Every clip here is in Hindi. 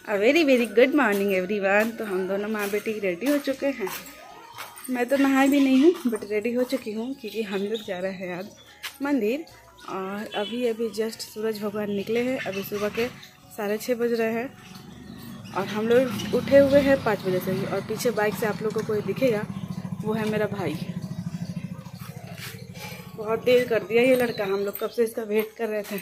Very very good morning everyone. तो हम दोनों माँ बेटी रेडी हो चुके हैं। मैं तो नहाई भी नहीं हूँ बट रेडी हो चुकी हूँ क्योंकि हम लोग जा रहे हैं आज मंदिर। और अभी जस्ट सूरज भगवान निकले हैं। अभी सुबह के 6:30 बज रहे हैं और हम लोग उठे हुए हैं 5 बजे से ही। और पीछे बाइक से आप लोग को कोई दिखेगा वो है मेरा भाई। बहुत देर कर दिया ये लड़का, हम लोग कब से इसका वेट कर रहे थे।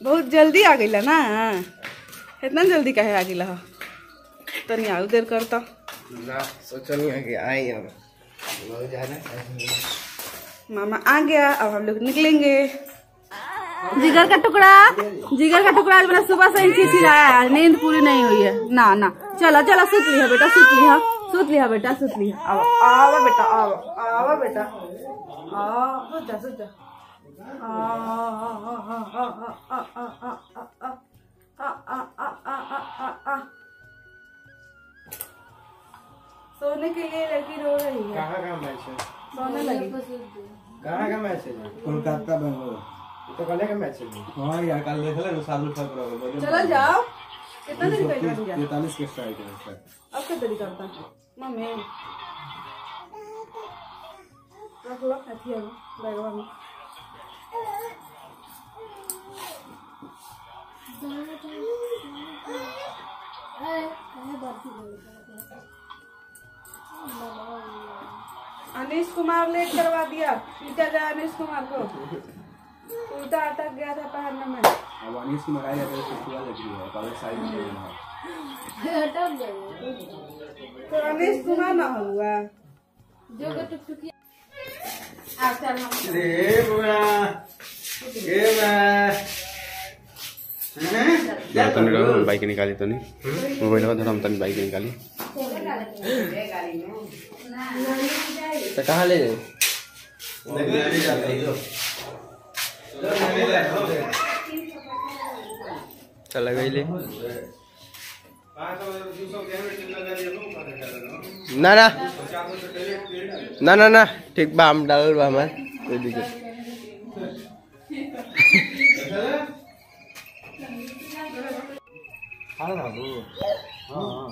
बहुत जल्दी आ गई ना, इतना जल्दी कहे आ गई हो? तनी आउ देर करता ना, सोचो नहीं है कि आई अब मामा आ गया। अब हम लोग निकलेंगे। जिगर का टुकड़ा आज मेरा सुबह से ही चिचिराया है, नींद पूरी नहीं हुई है ना। चलो सुत लिया बेटा, सुत लिया बेटा, सुत लिया। आओ बेटा, आओ बेटा, सुत जा। सोने के लिए लड़की रो रही है। कहाँ का मैच है? सोने लगी। कहाँ का मैच है? कोलकाता बेंगलोर। तो कल का मैच है। हाँ यार, कल देख ले सादुल फर्क रहा। चलो जाओ। कितना देरी बैठा दिया? 43 के स्ट्राइक है। अब क्या देरी करता मम्मी? रख लो हथिया बैगवा में। अनीश कुमार लेट करवा दिया। पीटा गया अनीश कुमार को, उल्टा अटक गया था पहनने में। अब अनीश कुमार आया तो छुआ लग रही है, कल साइड में अटक गया तो अनीश कुमार ना हुआ जो के टुकटुकी। आ चल हम रे बुआ ये मैं तनी बाइक निकाली तो नहीं मोबाइल में धरम तनी बाइक निकाली तो कहाँ ले चला गई ले ना ठीक बा, हम डाल बा हमार कोई दिक्कत। हाँ बाबू, हाँ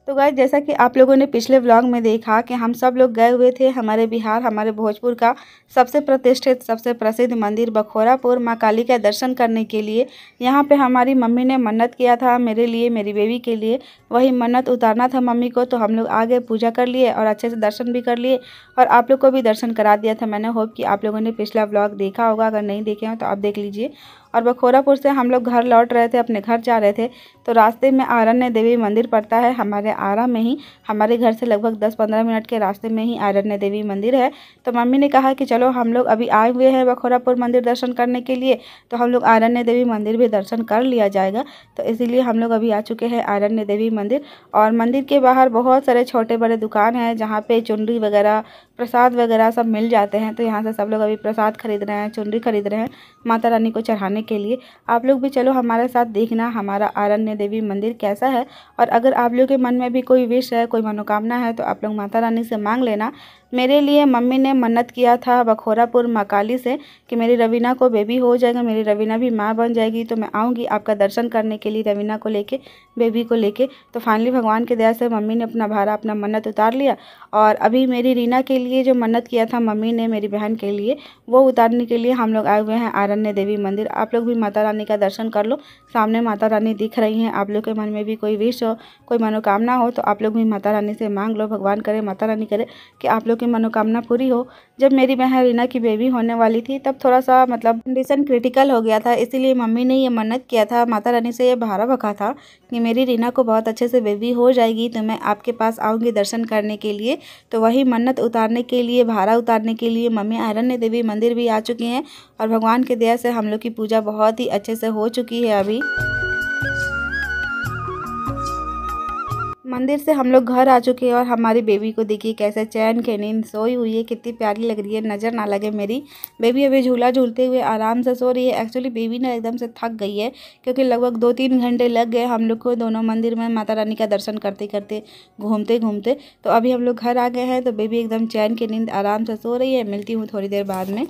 तो गाइस, जैसा कि आप लोगों ने पिछले व्लॉग में देखा कि हम सब लोग गए हुए थे हमारे बिहार, हमारे भोजपुर का सबसे प्रतिष्ठित, सबसे प्रसिद्ध मंदिर बखोरापुर माँ काली का दर्शन करने के लिए। यहाँ पे हमारी मम्मी ने मन्नत किया था मेरे लिए, मेरी बेबी के लिए। वही मन्नत उतारना था मम्मी को, तो हम लोग आगे पूजा कर लिए और अच्छे से दर्शन भी कर लिए और आप लोग को भी दर्शन करा दिया था मैंने। होप कि आप लोगों ने पिछला व्लॉग देखा होगा, अगर नहीं देखे हो तो आप देख लीजिए। और बखोरापुर से हम लोग घर लौट रहे थे, अपने घर जा रहे थे। तो रास्ते में आरण्य देवी मंदिर पड़ता है हमारे आरा में ही। हमारे घर से लगभग 10-15 मिनट के रास्ते में ही आरण्य देवी मंदिर है। तो मम्मी ने कहा कि चलो हम लोग अभी आए हुए हैं बखोरापुर मंदिर दर्शन करने के लिए, तो हम लोग आरण्य देवी मंदिर भी दर्शन कर लिया जाएगा। तो इसीलिए हम लोग अभी आ चुके हैं आरण्य देवी मंदिर। और मंदिर के बाहर बहुत सारे छोटे बड़े दुकान हैं जहाँ पे चुनरी वगैरह, प्रसाद वगैरह सब मिल जाते हैं। तो यहाँ से सब लोग अभी प्रसाद खरीद रहे हैं, चुनरी खरीद रहे हैं माता रानी को चढ़ाने के लिए। आप लोग भी चलो हमारे साथ देखना हमारा आरण्य देवी मंदिर कैसा है। और अगर आप लोग के मन में भी कोई विश है, कोई मनोकामना है, तो आप लोग माता रानी से मांग लेना। मेरे लिए मम्मी ने मन्नत किया था बखोरापुर माँ काली से कि मेरी रवीना को बेबी हो जाएगा, मेरी रवीना भी माँ बन जाएगी, तो मैं आऊँगी आपका दर्शन करने के लिए रवीना को लेके, बेबी को लेके। तो फाइनली भगवान के दया से मम्मी ने अपना भारा, अपना मन्नत उतार लिया। और अभी मेरी रीना के लिए जो मन्नत किया था मम्मी ने मेरी बहन के लिए, वो उतारने के लिए हम लोग आए हुए हैं आरण्य देवी मंदिर। आप लोग भी माता रानी का दर्शन कर लो, सामने माता रानी दिख रही हैं। आप लोग के मन में भी कोई विश हो, कोई मनोकामना हो, तो आप लोग भी माता रानी से मांग लो। भगवान करे, माता रानी करे कि आप लोग की मनोकामना पूरी हो। जब मेरी बहन रीना की बेबी होने वाली थी तब थोड़ा सा मतलब कंडीशन क्रिटिकल हो गया था, इसीलिए मम्मी ने ये मन्नत किया था, माता रानी से ये भारा भखा था कि मेरी रीना को बहुत अच्छे से बेबी हो जाएगी तो मैं आपके पास आऊँगी दर्शन करने के लिए। तो वही मन्नत उतारने के लिए, भारा उतारने के लिए मम्मी आरण्य देवी मंदिर भी आ चुकी हैं। और भगवान के दया से हम लोग की पूजा बहुत ही अच्छे से हो चुकी है अभी। मंदिर से हम लोग घर आ चुके हैं और हमारी बेबी को देखिए कैसे चैन के नींद सोई हुई है, कितनी प्यारी लग रही है। नज़र ना लगे मेरी बेबी अभी झूला झूलते हुए आराम से सो रही है। एक्चुअली बेबी ना एकदम से थक गई है क्योंकि लगभग 2-3 घंटे लग गए हम लोग को दोनों मंदिर में माता रानी का दर्शन करते करते, घूमते घूमते। तो अभी हम लोग घर आ गए हैं तो बेबी एकदम चैन की नींद आराम से सो रही है। मिलती हूँ थोड़ी देर बाद में।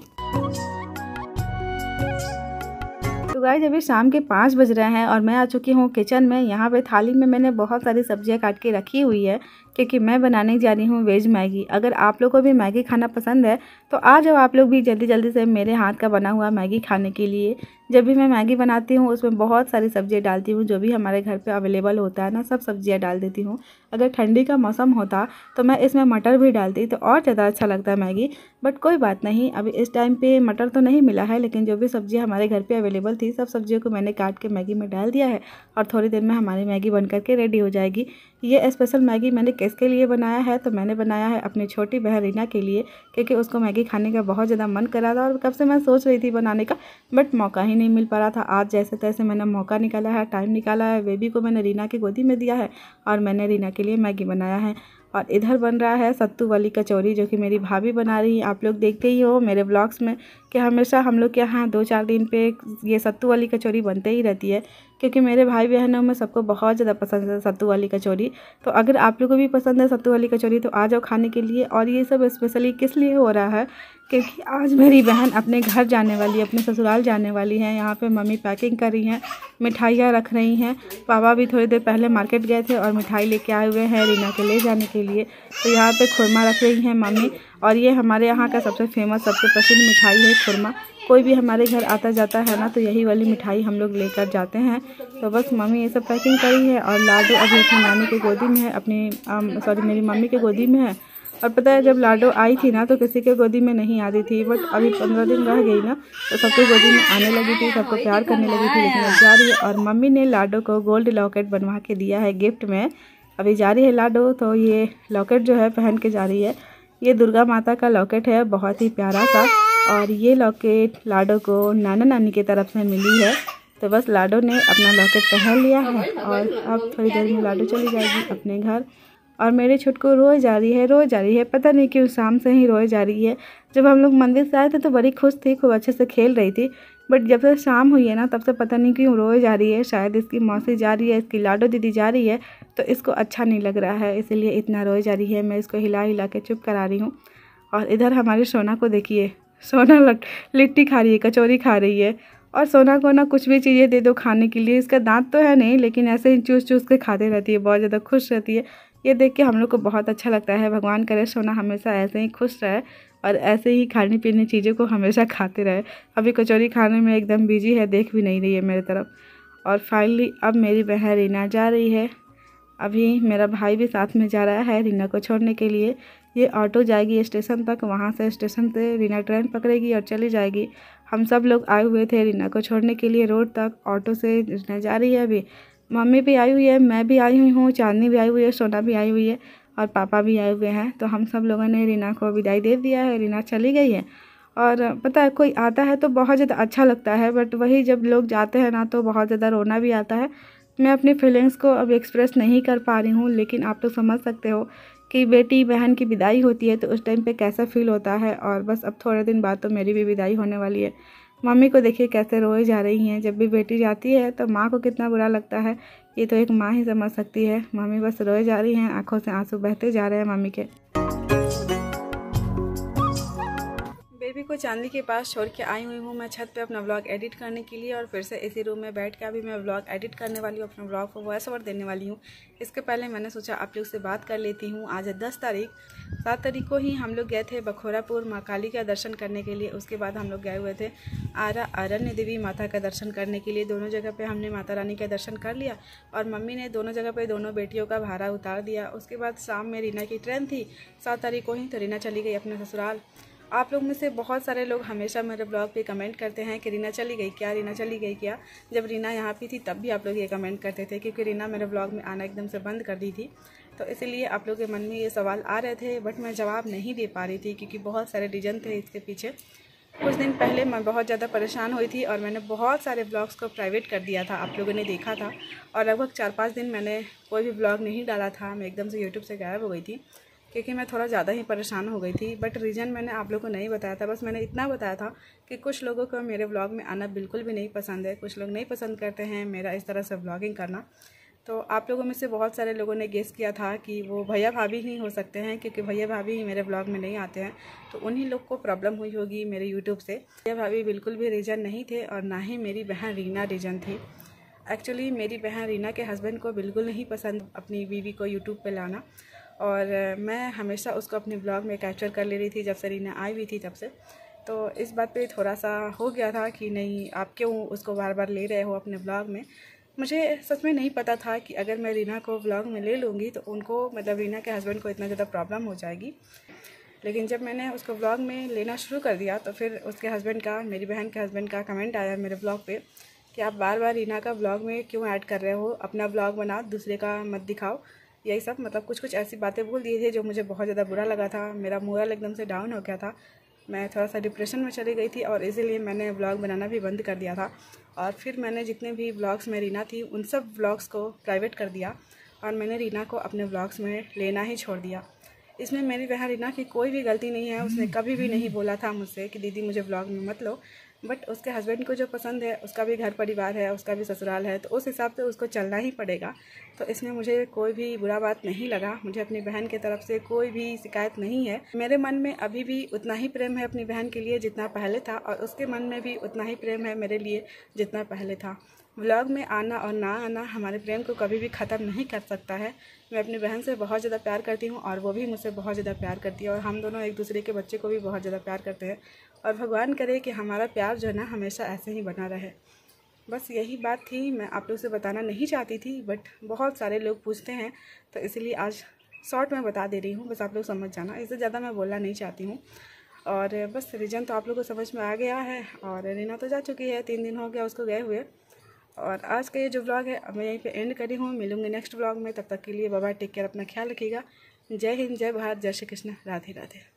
तो गाइस अभी शाम के 5 बज रहे हैं और मैं आ चुकी हूँ किचन में। यहाँ पे थाली में मैंने बहुत सारी सब्जियाँ काट के रखी हुई है क्योंकि मैं बनाने जा रही हूँ वेज मैगी। अगर आप लोगों को भी मैगी खाना पसंद है तो आ जाओ आप लोग भी जल्दी जल्दी से मेरे हाथ का बना हुआ मैगी खाने के लिए। जब भी मैं मैगी बनाती हूँ उसमें बहुत सारी सब्जियाँ डालती हूँ, जो भी हमारे घर पे अवेलेबल होता है ना सब सब्जियाँ डाल देती हूँ। अगर ठंडी का मौसम होता तो मैं इसमें मटर भी डालती तो और ज़्यादा अच्छा लगता है मैगी, बट कोई बात नहीं, अभी इस टाइम पे मटर तो नहीं मिला है। लेकिन जो भी सब्जियाँ हमारे घर पे अवेलेबल थी सब सब्जियों को मैंने काट के मैगी में डाल दिया है और थोड़ी देर में हमारी मैगी बन करके रेडी हो जाएगी। ये स्पेशल मैगी मैंने किसके लिए बनाया है तो मैंने बनाया है अपनी छोटी बहन रीना के लिए, क्योंकि उसको मैगी खाने का बहुत ज़्यादा मन कर रहा था और कब से मैं सोच रही थी बनाने का, बट मौका ही नहीं मिल पा रहा था। आज जैसे तैसे मैंने मौका निकाला है, टाइम निकाला है। बेबी को मैंने रीना की गोदी में दिया है और मैंने रीना के लिए मैगी बनाया है। और इधर बन रहा है सत्तू वाली कचौरी, जो कि मेरी भाभी बना रही है। आप लोग देखते ही हो मेरे ब्लॉग्स में कि हमेशा हम लोग के यहाँ 2-4 दिन पे ये सत्तू वाली कचौरी बनते ही रहती है, क्योंकि मेरे भाई बहनों में सबको बहुत ज़्यादा पसंद है सत्तू वाली कचौरी। तो अगर आप लोगों को भी पसंद है सत्तू वाली कचौरी तो आ जाओ खाने के लिए। और ये सब स्पेशली किस लिए हो रहा है, क्योंकि आज मेरी बहन अपने घर जाने वाली है, अपने ससुराल जाने वाली है। यहाँ पे मम्मी पैकिंग कर रही हैं, मिठाइयाँ रख रही हैं। पापा भी थोड़ी देर पहले मार्केट गए थे और मिठाई लेके आए हुए हैं रीना के ले जाने के लिए। तो यहाँ पे खुरमा रख रही हैं मम्मी। और ये हमारे यहाँ का सबसे फेमस, सबसे प्रसिद्ध मिठाई है खुरमा। कोई भी हमारे घर आता जाता है ना तो यही वाली मिठाई हम लोग लेकर जाते हैं। तो बस मम्मी ये सब पैकिंग करी है और लाडो अभी अपनी नानी की गोदी में है, अपनी मेरी मम्मी की गोदी में है। और पता है जब लाडो आई थी ना तो किसी के गोदी में नहीं आती थी, बट अभी 15 दिन रह गई ना तो सबके गोदी में आने लगी थी, सबको प्यार करने लगी थी। लेकिन अब जा रही है और मम्मी ने लाडो को गोल्ड लॉकेट बनवा के दिया है गिफ्ट में। अभी जा रही है लाडो तो ये लॉकेट जो है पहन के जा रही है। ये दुर्गा माता का लॉकेट है, बहुत ही प्यारा सा। और ये लॉकेट लाडो को नाना नानी की तरफ से मिली है। तो बस लाडो ने अपना लॉकेट पहन लिया है और अब थोड़ी देर में लाडो चली जाएगी अपने घर। और मेरी छुटकू रोए जा रही है, पता नहीं क्यों शाम से ही रोए जा रही है। जब हम लोग मंदिर से आए थे तो बड़ी खुश थी, खूब अच्छे से खेल रही थी, बट जब से शाम हुई है ना तब से पता नहीं क्यों रोए जा रही है। शायद इसकी मौसी जा रही है, इसकी लाडो दीदी जा रही है तो इसको अच्छा नहीं लग रहा है, इसीलिए इतना रोए जा रही है। मैं इसको हिला हिला के चुप करा रही हूँ। और इधर हमारी सोना को देखिए, सोना लिट्टी खा रही है, कचौरी खा रही है। और सोना को ना कुछ भी चीज़ें दे दो खाने के लिए, इसका दांत तो है नहीं लेकिन ऐसे ही चूस चूस के खाते रहती है, बहुत ज़्यादा खुश रहती है। ये देख के हम लोग को बहुत अच्छा लगता है। भगवान करे सोना हमेशा ऐसे ही खुश रहे और ऐसे ही खाने पीने चीज़ों को हमेशा खाते रहे। अभी कचौरी खाने में एकदम बिजी है, देख भी नहीं रही है मेरी तरफ। और फाइनली अब मेरी बहन रीना जा रही है। अभी मेरा भाई भी साथ में जा रहा है रीना को छोड़ने के लिए। ये ऑटो जाएगी स्टेशन तक, वहाँ से स्टेशन से रीना ट्रेन पकड़ेगी और चली जाएगी। हम सब लोग आए हुए थे रीना को छोड़ने के लिए रोड तक, ऑटो से रीना जा रही है। अभी मम्मी भी आई हुई है, मैं भी आई हुई हूँ, चांदनी भी आई हुई है, सोना भी आई हुई है और पापा भी आए हुए हैं। तो हम सब लोगों ने रीना को विदाई दे दिया है, रीना चली गई है। और पता है कोई आता है तो बहुत ज़्यादा अच्छा लगता है, बट वही जब लोग जाते हैं ना तो बहुत ज़्यादा रोना भी आता है। मैं अपनी फीलिंग्स को अब एक्सप्रेस नहीं कर पा रही हूँ, लेकिन आप तो समझ सकते हो कि बेटी बहन की विदाई होती है तो उस टाइम पे कैसा फ़ील होता है। और बस अब थोड़े दिन बाद तो मेरी भी विदाई होने वाली है। मम्मी को देखिए कैसे रोए जा रही हैं। जब भी बेटी जाती है तो माँ को कितना बुरा लगता है, ये तो एक माँ ही समझ सकती है। मम्मी बस रोए जा रही हैं, आंखों से आंसू बहते जा रहे हैं मम्मी के। बेबी को चांदनी के पास छोड़ के आई हुई हूँ मैं छत पे अपना व्लॉग एडिट करने के लिए। और फिर से इसी रूम में बैठ के अभी मैं व्लॉग एडिट करने वाली हूँ, अपने व्लॉग को वॉइस ओवर देने वाली हूँ। इसके पहले मैंने सोचा आप लोग से बात कर लेती हूँ। आज है 10 तारीख, 7 तारीख को ही हम लोग गए थे बखोरापुर माँ काली का दर्शन करने के लिए। उसके बाद हम लोग गए हुए थे आरा अरण्य देवी माता का दर्शन करने के लिए। दोनों जगह पे हमने माता रानी का दर्शन कर लिया और मम्मी ने दोनों जगह पे दोनों बेटियों का भाड़ा उतार दिया। उसके बाद शाम में रीना की ट्रेन थी 7 तारीख को ही, तो रीना चली गई अपने ससुराल। आप लोग में से बहुत सारे लोग हमेशा मेरे ब्लॉग पे कमेंट करते हैं कि रीना चली गई क्या, रीना चली गई क्या। जब रीना यहाँ पे थी तब भी आप लोग ये कमेंट करते थे, क्योंकि रीना मेरे ब्लॉग में आना एकदम से बंद कर दी थी। तो इसीलिए आप लोग के मन में ये सवाल आ रहे थे, बट मैं जवाब नहीं दे पा रही थी क्योंकि बहुत सारे रीज़न थे इसके पीछे। कुछ दिन पहले मैं बहुत ज़्यादा परेशान हुई थी और मैंने बहुत सारे ब्लॉग्स को प्राइवेट कर दिया था, आप लोगों ने देखा था। और लगभग 4-5 दिन मैंने कोई भी ब्लॉग नहीं डाला था। मैं एकदम से यूट्यूब से गायब हो गई थी क्योंकि मैं थोड़ा ज़्यादा ही परेशान हो गई थी। बट रीज़न मैंने आप लोगों को नहीं बताया था, बस मैंने इतना बताया था कि कुछ लोगों को मेरे ब्लॉग में आना बिल्कुल भी नहीं पसंद है। कुछ लोग नहीं पसंद करते हैं मेरा इस तरह से ब्लॉगिंग करना। तो आप लोगों में से बहुत सारे लोगों ने गेस किया था कि वो भैया भाभी ही हो सकते हैं, क्योंकि भैया भाभी ही मेरे ब्लॉग में नहीं आते हैं। तो उन्हीं लोग को प्रॉब्लम हुई होगी मेरे यूट्यूब से। भैया भाभी बिल्कुल भी रीज़न नहीं थे और ना ही मेरी बहन रीना रीज़न थी। एक्चुअली मेरी बहन रीना के हस्बैंड को बिल्कुल नहीं पसंद अपनी बीवी को यूट्यूब पे लाना, और मैं हमेशा उसको अपने ब्लॉग में कैप्चर कर ले रही थी जब से रीना आई हुई थी तब से। तो इस बात पे थोड़ा सा हो गया था कि नहीं, आप क्यों उसको बार बार ले रहे हो अपने ब्लॉग में। मुझे सच में नहीं पता था कि अगर मैं रीना को व्लॉग में ले लूँगी तो उनको, मतलब रीना के हस्बैंड को, इतना ज़्यादा प्रॉब्लम हो जाएगी। लेकिन जब मैंने उसको व्लॉग में लेना शुरू कर दिया तो फिर उसके हस्बैंड का, मेरी बहन के हस्बैंड का कमेंट आया मेरे ब्लॉग पे कि आप बार बार रीना का व्लॉग में क्यों ऐड कर रहे हो, अपना व्लॉग बनाओ, दूसरे का मत दिखाओ। यही सब, मतलब कुछ ऐसी बातें बोल दिए थे जो मुझे बहुत ज़्यादा बुरा लगा था। मेरा मोरल एकदम से डाउन हो गया था, मैं थोड़ा सा डिप्रेशन में चली गई थी और इसीलिए मैंने व्लॉग बनाना भी बंद कर दिया था। और फिर मैंने जितने भी व्लॉग्स में रीना थी उन सब व्लॉग्स को प्राइवेट कर दिया और मैंने रीना को अपने व्लॉग्स में लेना ही छोड़ दिया। इसमें मेरी बहन रीना की कोई भी गलती नहीं है। उसने कभी भी नहीं बोला था मुझसे कि दीदी मुझे व्लॉग में मत लो। बट उसके हस्बैंड को जो पसंद है, उसका भी घर परिवार है, उसका भी ससुराल है, तो उस हिसाब से उसको चलना ही पड़ेगा। तो इसमें मुझे कोई भी बुरा बात नहीं लगा। मुझे अपनी बहन की तरफ से कोई भी शिकायत नहीं है। मेरे मन में अभी भी उतना ही प्रेम है अपनी बहन के लिए जितना पहले था, और उसके मन में भी उतना ही प्रेम है मेरे लिए जितना पहले था। व्लॉग में आना और ना आना हमारे प्रेम को कभी भी ख़त्म नहीं कर सकता है। मैं अपनी बहन से बहुत ज़्यादा प्यार करती हूँ और वो भी मुझसे बहुत ज़्यादा प्यार करती है, और हम दोनों एक दूसरे के बच्चे को भी बहुत ज़्यादा प्यार करते हैं। और भगवान करे कि हमारा प्यार जो है ना हमेशा ऐसे ही बना रहे। बस यही बात थी, मैं आप लोग से बताना नहीं चाहती थी, बट बहुत सारे लोग पूछते हैं तो इसलिए आज शॉर्ट में बता दे रही हूँ। बस आप लोग समझ जाना, इससे ज़्यादा मैं बोलना नहीं चाहती हूँ। और बस रीज़न तो आप लोग को समझ में आ गया है। और रीना तो जा चुकी है, 3 दिन हो गया उसको गए हुए। और आज का ये जो व्लॉग है मैं यहीं पे एंड करी हूँ। मिलूंगी नेक्स्ट व्लॉग में, तब तक के लिए बाय बाय, टेक केयर, अपना ख्याल रखिएगा। जय हिंद, जय भारत, जय श्री कृष्ण, राधे राधे।